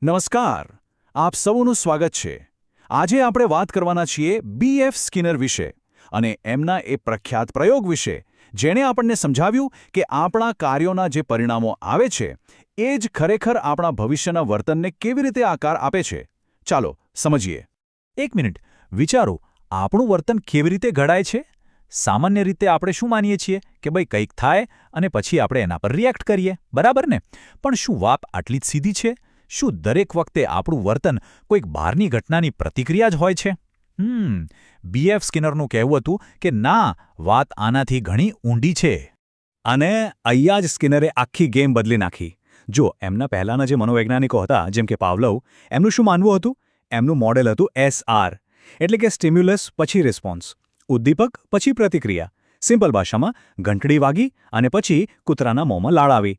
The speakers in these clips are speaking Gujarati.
નમસ્કાર, આપ સૌનું સ્વાગત છે. આજે આપણે વાત કરવાના છીએ બીએફ સ્કિનર વિશે અને એમના એ પ્રખ્યાત પ્રયોગ વિશે, જેણે આપણને સમજાવ્યું કે આપણા કાર્યોના જે પરિણામો આવે છે એ જ ખરેખર આપણા ભવિષ્યના વર્તનને કેવી રીતે આકાર આપે છે. ચાલો સમજીએ. એક મિનિટ, વિચારો, આપણું વર્તન કેવી રીતે ઘડાય છે? સામાન્ય રીતે આપણે શું માનીએ છીએ કે ભાઈ કંઈક થાય અને પછી આપણે એના પર રિએક્ટ કરીએ, બરાબર ને? પણ શું વાત આટલી જ સીધી છે? શું દરેક વખતે આપણું વર્તન કોઈક બહારની ઘટનાની પ્રતિક્રિયા જ હોય છે? બીએફ સ્કિનરનું કહેવું હતું કે ના, વાત આનાથી ઘણી ઊંડી છે. અને અહીંયા જ સ્કિનરે આખી ગેમ બદલી નાખી. જો એમના પહેલાંના જે મનોવૈજ્ઞાનિકો હતા, જેમ કે પાવલોવ, એમનું શું માનવું હતું? એમનું મોડેલ હતું SR, એટલે કે સ્ટિમ્યુલસ પછી રિસ્પોન્સ, ઉદ્દીપક પછી પ્રતિક્રિયા. સિમ્પલ ભાષામાં, ઘંટડી વાગી અને પછી કૂતરાના મોંમાં લાળ આવી.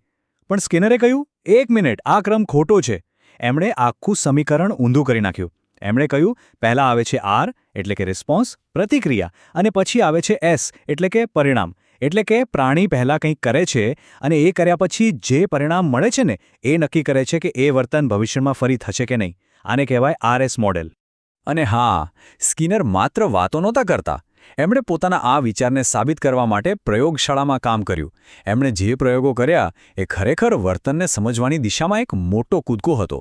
પણ સ્કિનરે કહ્યું, એક મિનિટ, આ ક્રમ ખોટો છે. એમણે આખું સમીકરણ ઊંધું કરી નાખ્યું. એમણે કહ્યું, પહેલાં આવે છે R, એટલે કે રિસ્પોન્સ, પ્રતિક્રિયા, અને પછી આવે છે S, એટલે કે પરિણામ. એટલે કે પ્રાણી પહેલાં કંઈક કરે છે અને એ કર્યા પછી જે પરિણામ મળે છે ને, એ નક્કી કરે છે કે એ વર્તન ભવિષ્યમાં ફરી થશે કે નહીં. આને કહેવાય RS મોડેલ. અને હા, સ્કિનર માત્ર વાતો નહોતા કરતા. એમણે પોતાના આ વિચારને સાબિત કરવા માટે પ્રયોગશાળામાં કામ કર્યું. એમણે જે પ્રયોગો કર્યા એ ખરેખર વર્તનને સમજવાની દિશામાં એક મોટો કૂદકો હતો.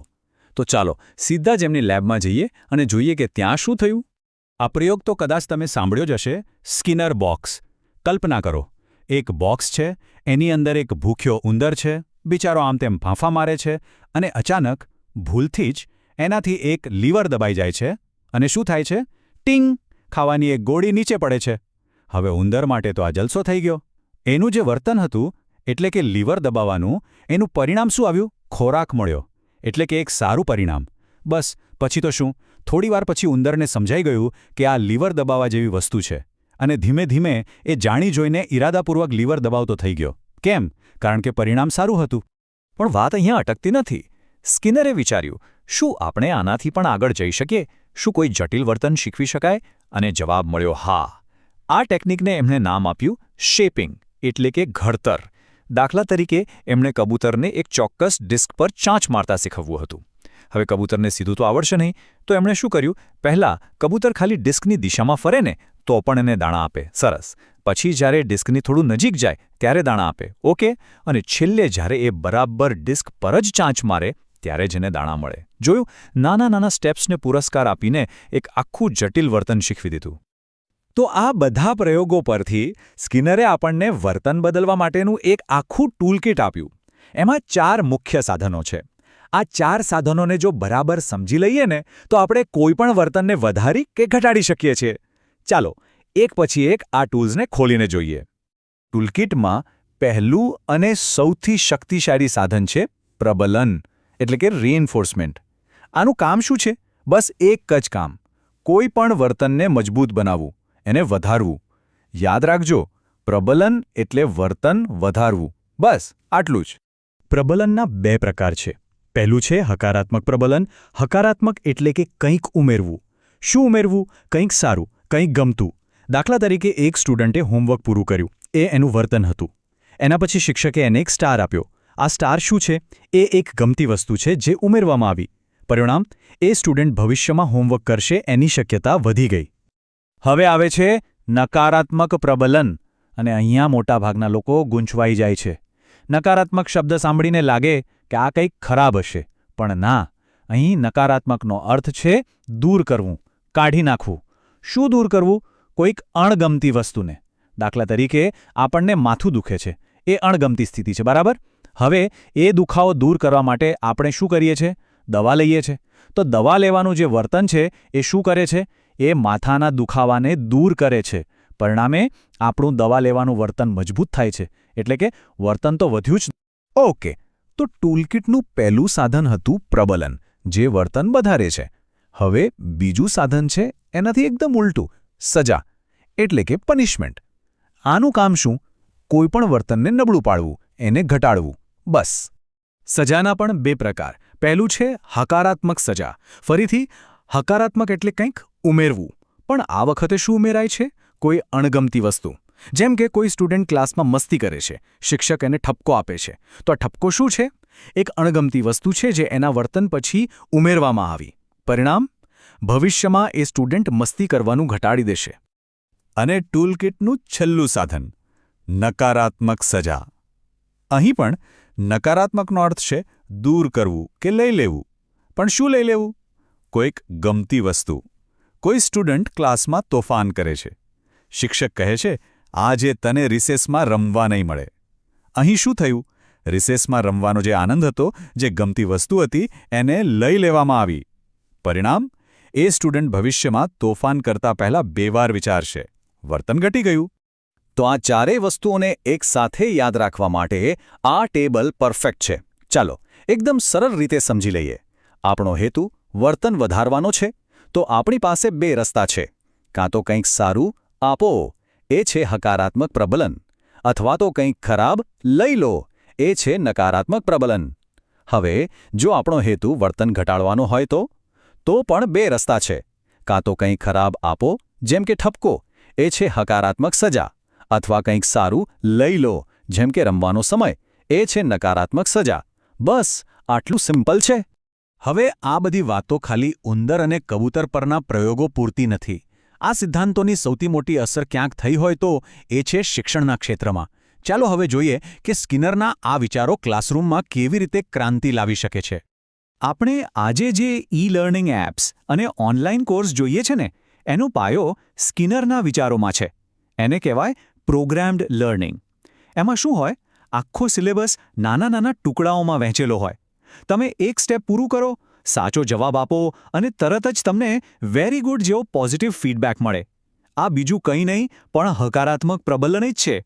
તો ચાલો સીધા જ એમની લેબમાં જઈએ અને જોઈએ કે ત્યાં શું થયું. આ પ્રયોગ તો કદાચ તમે સાંભળ્યો જ હશે, સ્કિનર બોક્સ. કલ્પના કરો, એક બોક્સ છે, એની અંદર એક ભૂખ્યો ઉંદર છે, બિચારો આમ તેમ ફાંફા મારે છે, અને અચાનક ભૂલથી જ એનાથી એક લીવર દબાઈ જાય છે, અને શું થાય છે? ટિંગ! ખાવાની એક ગોળી નીચે પડે છે. હવે ઉંદર માટે તો આ જલસો થઈ ગયો. એનું જે વર્તન હતું, એટલે કે લીવર દબાવવાનું, એનું પરિણામ શું આવ્યું? ખોરાક મળ્યો. એટલે કે એક સારું પરિણામ. બસ પછી તો શું? થોડીવાર પછી ઉંદરને સમજાઈ ગયું કે આ લીવર દબાવવા જેવી વસ્તુ છે, અને ધીમે ધીમે એ જાણી જોઈને ઇરાદાપૂર્વક લીવર દબાવતો થઈ ગયો. કેમ? કારણ કે પરિણામ સારું હતું. પણ વાત અહીંયા અટકતી નથી. સ્કિનરે વિચાર્યું, શું આપણે આનાથી પણ આગળ જઈ શકીએ? શું કોઈ જટિલ વર્તન શીખવી શકાય? અને જવાબ મળ્યો હા. આ ટેકનિકને એમણે નામ આપ્યું શેપિંગ, એટલે કે ઘડતર. દાખલા તરીકે એમણે કબૂતરને એક ચોક્કસ ડિસ્ક પર ચાંચ મારતા શીખવવું હતું. હવે કબૂતરને સીધું તો આવડશે નહીં, તો એમણે શું કર્યું? પહેલાં કબૂતર ખાલી ડિસ્કની દિશામાં ફરે ને તો પણ એને દાણા આપે. સરસ. પછી જ્યારે ડિસ્કની થોડું નજીક જાય ત્યારે દાણા આપે. ઓકે. અને છેલ્લે જ્યારે એ બરાબર ડિસ્ક પર જ ચાંચ મારે ત્યારે જ એને દાણા મળે. જોયું? નાના નાના સ્ટેપ્સને પુરસ્કાર આપીને એક આખું જટિલ વર્તન શીખવી દીધું. તો આ બધા પ્રયોગો પરથી સ્કિનરે આપણને વર્તન બદલવા માટેનું એક આખું ટૂલકિટ આપ્યું. એમાં 4 મુખ્ય સાધનો છે. આ 4 સાધનોને જો બરાબર સમજી લઈએ ને, તો આપણે કોઈપણ વર્તનને વધારી કે ઘટાડી શકીએ છીએ. ચાલો એક પછી એક આ ટૂલ્સને ખોલીને જોઈએ. ટૂલકિટમાં પહેલું અને સૌથી શક્તિશાળી સાધન છે પ્રબલન, એટલે કે રિઇન્ફોર્સમેન્ટ. આનું કામ શું છે? બસ એક જ કામ. કોઈ પણ વર્તનને મજબૂત બનાવવું, એને વધારવું. યાદ રાખજો, પ્રબલન એટલે વર્તન વધારવું. બસ આટલું જ. પ્રબલનના 2 પ્રકાર છે. પહેલું છે હકારાત્મક પ્રબલન. હકારાત્મક એટલે કે કંઈક ઉમેરવું. શું ઉમેરવું? કંઈક સારું, કંઈક ગમતું. દાખલા તરીકે એક સ્ટુડન્ટે હોમવર્ક પૂરું કર્યું. એ એનું વર્તન હતું. એના પછી શિક્ષકે એને એક સ્ટાર આપ્યો. આ સ્ટાર શું છે? એ એક ગમતી વસ્તુ છે જે ઉમેરવામાં આવી. પરિણામ? એ સ્ટુડન્ટ ભવિષ્યમાં હોમવર્ક કરશે એની શક્યતા વધી ગઈ. હવે આવે છે નકારાત્મક પ્રબલન, અને અહીંયા મોટાભાગના લોકો ગૂંચવાઈ જાય છે. નકારાત્મક શબ્દ સાંભળીને લાગે કે આ કંઈક ખરાબ હશે, પણ ના. અહીં નકારાત્મકનો અર્થ છે દૂર કરવું, કાઢી નાખવું. શું દૂર કરવું? કોઈક અણગમતી વસ્તુને. દાખલા તરીકે આપણને માથું દુખે છે. એ અણગમતી સ્થિતિ છે, બરાબર? હવે એ દુખાવો દૂર કરવા માટે આપણે શું કરીએ છીએ? દવા લઈએ છીએ. તો દવા લેવાનું જે વર્તન છે એ શું કરે છે? એ માથાના દુખાવાને દૂર કરે છે. પરિણામે આપણું દવા લેવાનું વર્તન મજબૂત થાય છે. એટલે કે વર્તન તો વધ્યું જ. ઓકે, તો ટૂલકિટનું પહેલું સાધન હતું પ્રબલન, જે વર્તન વધારે છે. હવે બીજું સાધન છે એનાથી એકદમ ઉલટું, સજા, એટલે કે પનિશમેન્ટ. આનું કામ શું? કોઈપણ વર્તનને નબળું પાડવું, એને ઘટાડવું. બસ. સજાના પણ 2 પ્રકાર. પહેલું છે હકારાત્મક સજા. ફરીથી હકારાત્મક એટલે કંઈક ઉમેરવું. પણ આ વખતે શું ઉમેરાય છે? કોઈ અણગમતી વસ્તુ. જેમ કે કોઈ સ્ટુડન્ટ ક્લાસમાં મસ્તી કરે છે, શિક્ષક એને ઠપકો આપે છે, તો આ ઠપકો શું છે? એક અણગમતી વસ્તુ છે જે એના વર્તન પછી ઉમેરવામાં આવી. પરિણામ? ભવિષ્યમાં એ સ્ટુડન્ટ મસ્તી કરવાનું ઘટાડી દેશે. અને ટૂલકિટનું છેલ્લું સાધન નકારાત્મક સજા. અહીં પણ નકારાત્મકનો અર્થ છે દૂર કરવું કે લઈ લેવું. પણ શું લઈ લેવું? કોઈક ગમતી વસ્તુ. કોઈ સ્ટુડન્ટ ક્લાસમાં તોફાન કરે છે. શિક્ષક કહે છે, આજે તને રિસેસમાં રમવા નહીં મળે. અહીં શું થયું? રિસેસમાં રમવાનો જે આનંદ હતો, જે ગમતી વસ્તુ હતી, એને લઈ લેવામાં આવી. પરિણામ? એ સ્ટુડન્ટ ભવિષ્યમાં તોફાન કરતા પહેલા 2 વાર વિચારશે. વર્તન ઘટી ગયું. તો આ ચારેય વસ્તુઓને એક સાથે યાદ રાખવા માટે આ ટેબલ પરફેક્ટ છે. ચાલો એકદમ સરળ રીતે સમજી લઈએ. આપણો હેતુ વર્તન વધારવાનો છે, તો આપણી પાસે 2 રસ્તા છે. કાં તો કંઈક સારું આપો, એ છે હકારાત્મક પ્રબલન, અથવા તો કંઈક ખરાબ લઈ લો, એ છે નકારાત્મક પ્રબલન. હવે જો આપણો હેતુ વર્તન ઘટાડવાનો હોય તો પણ 2 રસ્તા છે. કાં તો કંઈક ખરાબ આપો, જેમ કે ઠપકો, એ છે હકારાત્મક સજા, અથવા કંઈક સારું લઈ લો, જેમ કે રમવાનો સમય, એ છે નકારાત્મક સજા. બસ આટલું સિમ્પલ છે. હવે આ બધી વાતો ખાલી ઉંદર અને કબૂતર પરના પ્રયોગો પૂરતી નથી. આ સિદ્ધાંતોની સૌથી મોટી અસર ક્યાંક થઈ હોય તો એ છે શિક્ષણના ક્ષેત્રમાં. ચાલો હવે જોઈએ કે સ્કિનરના આ વિચારો ક્લાસરૂમમાં કેવી રીતે ક્રાંતિ લાવી શકે છે. આપણે આજે જે ઈ-લર્નિંગ એપ્સ અને ઓનલાઈન કોર્સ જોઈએ છે ને, એનો પાયો સ્કિનરના વિચારોમાં છે. એને કહેવાય પ્રોગ્રામ્ડ લર્નિંગ. એમાં શું હોય? આખો સિલેબસ નાના નાના ટુકડાઓમાં વહેંચેલો હોય. તમે એક સ્ટેપ પૂરું કરો, સાચો જવાબ આપો અને તરત જ તમને વેરી ગુડ જેવો પોઝિટિવ ફીડબેક મળે. આ બીજું કંઈ નહીં પણ હકારાત્મક પ્રબલન જ છે.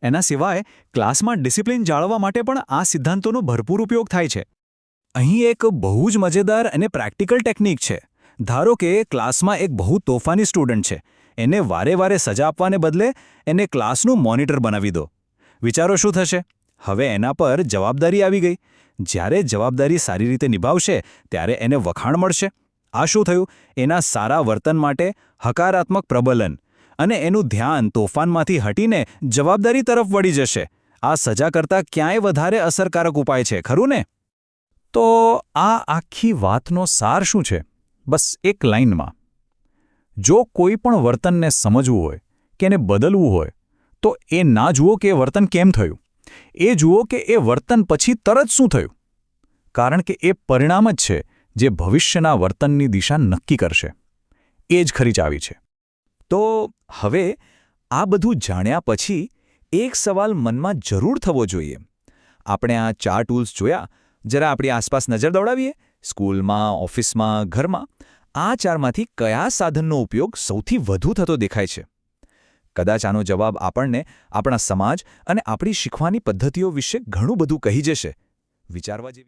એના સિવાય ક્લાસમાં ડિસિપ્લિન જાળવવા માટે પણ આ સિદ્ધાંતોનો ભરપૂર ઉપયોગ થાય છે. અહીં એક બહુ જ મજેદાર અને પ્રેક્ટિકલ ટેકનિક છે. ધારો કે ક્લાસમાં એક બહુ તોફાની સ્ટુડન્ટ છે. એને વારે વારે સજા આપવાને બદલે એને ક્લાસનું મોનિટર બનાવી દો. વિચારો શું થશે? હવે એના પર જવાબદારી આવી ગઈ. જ્યારે જવાબદારી સારી રીતે નિભાવશે ત્યારે એને વખાણ મળશે. આ શું થયું? એના સારા વર્તન માટે હકારાત્મક પ્રબલન, અને એનું ધ્યાન તોફાનમાંથી હટીને જવાબદારી તરફ વળી જશે. આ સજા કરતાં ક્યાંય વધારે અસરકારક ઉપાય છે, ખરું ને? તો આ આખી વાતનો સાર શું છે? બસ એક લાઇનમાં. જો કોઈ પણ વર્તનને સમજવું હોય કે એને બદલવું હોય, તો એ ના જુઓ કે એ વર્તન કેમ થયું. એ જુઓ કે એ વર્તન પછી તરત શું થયું. કારણ કે એ પરિણામ જ છે જે ભવિષ્યના વર્તનની દિશા નક્કી કરશે. એ જ ખરી ચાવી છે. તો હવે આ બધું જાણ્યા પછી એક સવાલ મનમાં જરૂર થવો જોઈએ. આપણે આ 4 ટૂલ્સ જોયા, જરા આપણી આસપાસ નજર દોડાવીએ. સ્કૂલમાં, ઓફિસમાં, ઘરમાં આ 4માંથી કયા સાધનનો ઉપયોગ સૌથી વધુ થતો દેખાય છે? કદાચ આનો જવાબ આપણને આપણા સમાજ અને આપણી શીખવાની પદ્ધતિઓ વિશે ઘણું બધું કહી જશે. વિચારવા જેવી